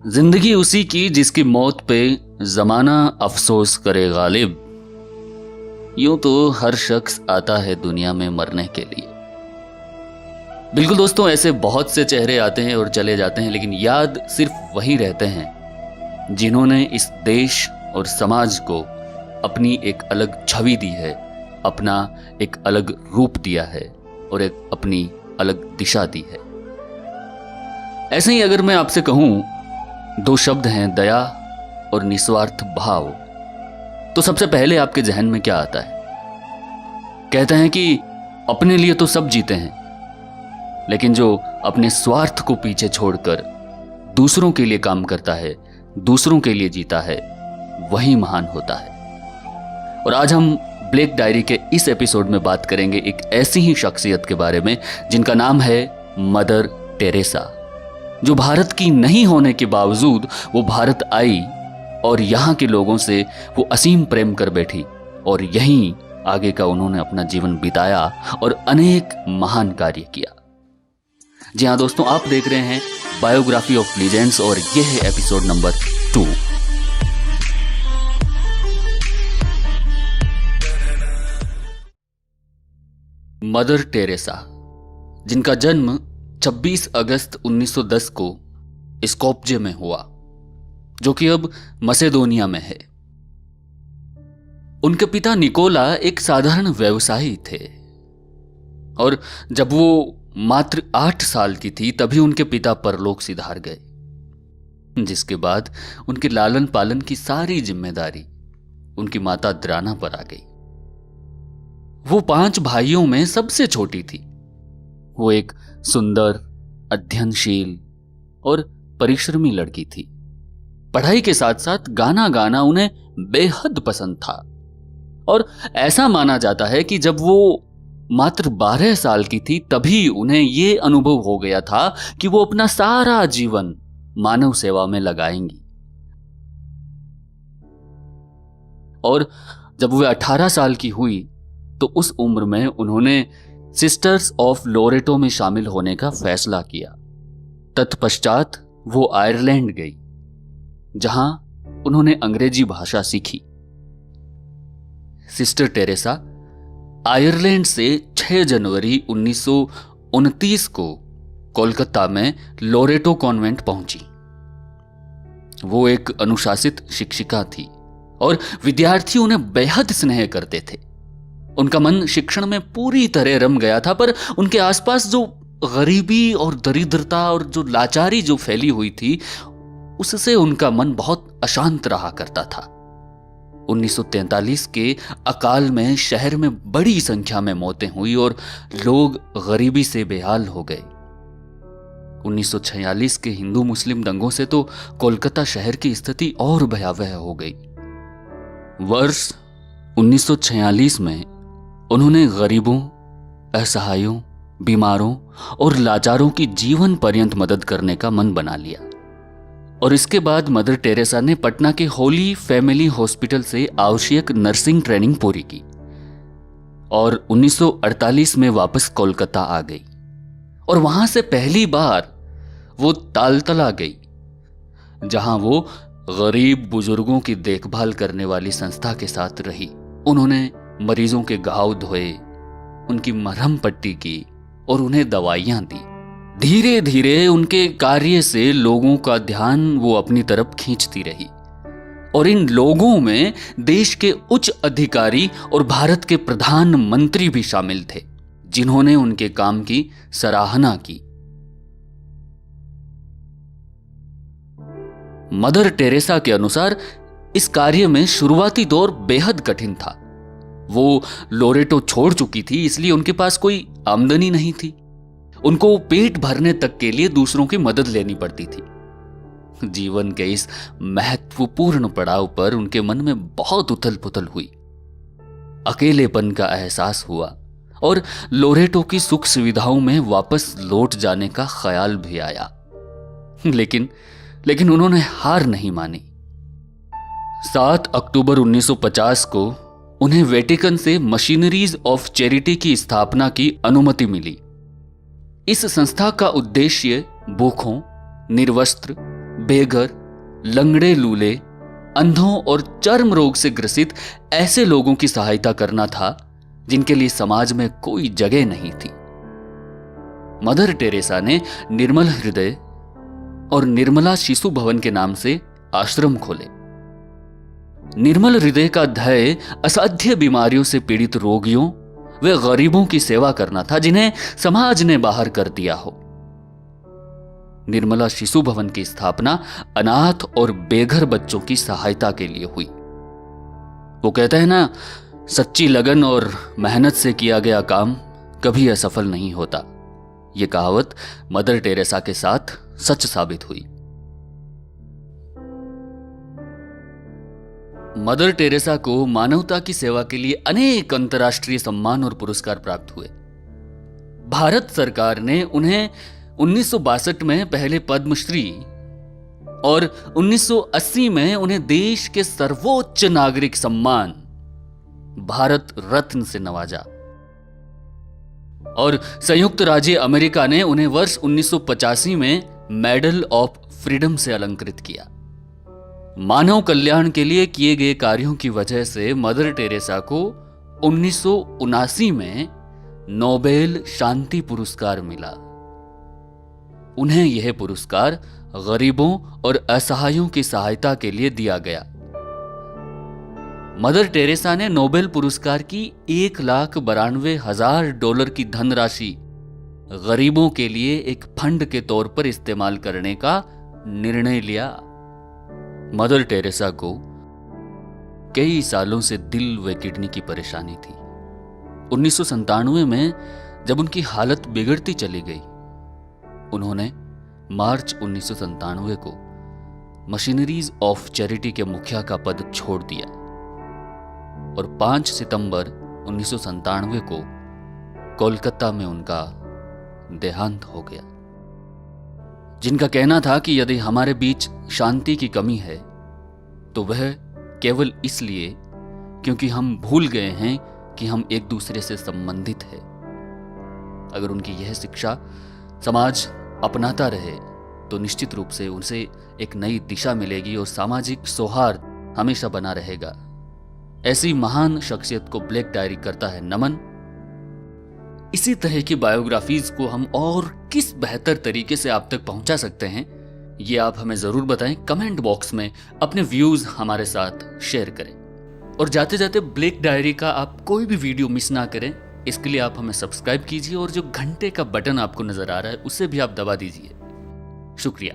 जिंदगी उसी की जिसकी मौत पे जमाना अफसोस करे गालिब। यूं तो हर शख्स आता है दुनिया में मरने के लिए। बिल्कुल दोस्तों, ऐसे बहुत से चेहरे आते हैं और चले जाते हैं, लेकिन याद सिर्फ वही रहते हैं जिन्होंने इस देश और समाज को अपनी एक अलग छवि दी है, अपना एक अलग रूप दिया है और एक अपनी अलग दिशा दी है। ऐसे ही अगर मैं आपसे कहूं, दो शब्द हैं, दया और निस्वार्थ भाव, तो सबसे पहले आपके जहन में क्या आता है? कहते हैं कि अपने लिए तो सब जीते हैं, लेकिन जो अपने स्वार्थ को पीछे छोड़कर दूसरों के लिए काम करता है, दूसरों के लिए जीता है, वही महान होता है। और आज हम ब्लैक डायरी के इस एपिसोड में बात करेंगे एक ऐसी ही शख्सियत के बारे में जिनका नाम है मदर टेरेसा, जो भारत की नहीं होने के बावजूद वो भारत आई और यहाँ के लोगों से वो असीम प्रेम कर बैठी और यहीं आगे का उन्होंने अपना जीवन बिताया और अनेक महान कार्य किया। जी हाँ दोस्तों, आप देख रहे हैं बायोग्राफी ऑफ लीजेंड्स और यह है एपिसोड नंबर 2। मदर टेरेसा, जिनका जन्म 26 अगस्त 1910 को स्कोप्जे में हुआ, जो कि अब मसेडोनिया में है। उनके पिता निकोला एक साधारण व्यवसायी थे और जब वो मात्र 8 साल की थी तभी उनके पिता परलोक सिधार गए, जिसके बाद उनके लालन पालन की सारी जिम्मेदारी उनकी माता द्राना पर आ गई। वो 5 भाइयों में सबसे छोटी थी। वो एक सुंदर, अध्ययनशील और परिश्रमी लड़की थी। पढ़ाई के साथ साथ गाना गाना उन्हें बेहद पसंद था और ऐसा माना जाता है कि जब वो मात्र 12 साल की थी तभी उन्हें ये अनुभव हो गया था कि वो अपना सारा जीवन मानव सेवा में लगाएंगी। और जब वे 18 साल की हुई तो उस उम्र में उन्होंने सिस्टर्स ऑफ लोरेटो में शामिल होने का फैसला किया। तत्पश्चात वो आयरलैंड गई, जहां उन्होंने अंग्रेजी भाषा सीखी। सिस्टर टेरेसा आयरलैंड से 6 जनवरी 1929 को कोलकाता में लोरेटो कॉन्वेंट पहुंची। वो एक अनुशासित शिक्षिका थी और विद्यार्थी उन्हें बेहद स्नेह करते थे। उनका मन शिक्षण में पूरी तरह रम गया था, पर उनके आसपास जो गरीबी और दरिद्रता और जो लाचारी जो फैली हुई थी, उससे उनका मन बहुत अशांत रहा करता था। 1943 के अकाल में शहर में बड़ी संख्या में मौतें हुई और लोग गरीबी से बेहाल हो गए। 1946 के हिंदू मुस्लिम दंगों से तो कोलकाता शहर की स्थिति और भयावह हो गई। वर्ष 1946 में उन्होंने गरीबों, असहायों, बीमारों और लाचारों की जीवन पर्यंत मदद करने का मन बना लिया और इसके बाद मदर टेरेसा ने पटना के होली फैमिली हॉस्पिटल से आवश्यक नर्सिंग ट्रेनिंग पूरी की और 1948 में वापस कोलकाता आ गई और वहां से पहली बार वो तालतला गई, जहां वो गरीब बुजुर्गों की देखभाल करने वाली संस्था के साथ रही। उन्होंने मरीजों के घाव धोए, उनकी मरहम पट्टी की और उन्हें दवाइयां दी। धीरे धीरे उनके कार्य से लोगों का ध्यान वो अपनी तरफ खींचती रही और इन लोगों में देश के उच्च अधिकारी और भारत के प्रधानमंत्री भी शामिल थे, जिन्होंने उनके काम की सराहना की। मदर टेरेसा के अनुसार इस कार्य में शुरुआती दौर बेहद कठिन था। वो लोरेटो छोड़ चुकी थी, इसलिए उनके पास कोई आमदनी नहीं थी। उनको पेट भरने तक के लिए दूसरों की मदद लेनी पड़ती थी। जीवन के इस महत्वपूर्ण पड़ाव पर उनके मन में बहुत उथल पुथल हुई। अकेलेपन का एहसास हुआ और लोरेटो की सुख सुविधाओं में वापस लौट जाने का ख्याल भी आया, लेकिन उन्होंने हार नहीं मानी। 7 अक्टूबर 1950 को उन्हें वेटिकन से मशीनरीज ऑफ चैरिटी की स्थापना की अनुमति मिली। इस संस्था का उद्देश्य भूखों, निर्वस्त्र, बेघर, लंगड़े लूले, अंधों और चर्म रोग से ग्रसित ऐसे लोगों की सहायता करना था जिनके लिए समाज में कोई जगह नहीं थी। मदर टेरेसा ने निर्मल हृदय और निर्मला शिशु भवन के नाम से आश्रम खोले। निर्मल हृदय का ध्येय असाध्य बीमारियों से पीड़ित रोगियों व गरीबों की सेवा करना था जिन्हें समाज ने बाहर कर दिया हो। निर्मला शिशु भवन की स्थापना अनाथ और बेघर बच्चों की सहायता के लिए हुई। वो कहते हैं ना, सच्ची लगन और मेहनत से किया गया काम कभी असफल नहीं होता। ये कहावत मदर टेरेसा के साथ सच साबित हुई। मदर टेरेसा को मानवता की सेवा के लिए अनेक अंतर्राष्ट्रीय सम्मान और पुरस्कार प्राप्त हुए। भारत सरकार ने उन्हें 1962 में पहले पद्मश्री और 1980 में उन्हें देश के सर्वोच्च नागरिक सम्मान भारत रत्न से नवाजा और संयुक्त राज्य अमेरिका ने उन्हें वर्ष 1985 में मेडल ऑफ फ्रीडम से अलंकृत किया। मानव कल्याण के लिए किए गए कार्यों की वजह से मदर टेरेसा को 1979 में नोबेल शांति पुरस्कार मिला। उन्हें यह पुरस्कार गरीबों और असहायों की सहायता के लिए दिया गया। मदर टेरेसा ने नोबेल पुरस्कार की $1,92,000 की धनराशि गरीबों के लिए एक फंड के तौर पर इस्तेमाल करने का निर्णय लिया। मदर टेरेसा को कई सालों से दिल व किडनी की परेशानी थी। 1997 में जब उनकी हालत बिगड़ती चली गई, उन्होंने मार्च 1997 को मशीनरीज ऑफ चैरिटी के मुखिया का पद छोड़ दिया और 5 सितंबर 1997 को कोलकाता में उनका देहांत हो गया। जिनका कहना था कि यदि हमारे बीच शांति की कमी है तो वह केवल इसलिए क्योंकि हम भूल गए हैं कि हम एक दूसरे से संबंधित हैं। अगर उनकी यह शिक्षा समाज अपनाता रहे तो निश्चित रूप से उनसे एक नई दिशा मिलेगी और सामाजिक सौहार्द हमेशा बना रहेगा। ऐसी महान शख्सियत को ब्लैक डायरी करता है नमन। इसी तरह की बायोग्राफीज को हम और किस बेहतर तरीके से आप तक पहुंचा सकते हैं, ये आप हमें जरूर बताएं। कमेंट बॉक्स में अपने व्यूज हमारे साथ शेयर करें और जाते जाते ब्लैक डायरी का आप कोई भी वीडियो मिस ना करें, इसके लिए आप हमें सब्सक्राइब कीजिए और जो घंटे का बटन आपको नजर आ रहा है उसे भी आप दबा दीजिए। शुक्रिया।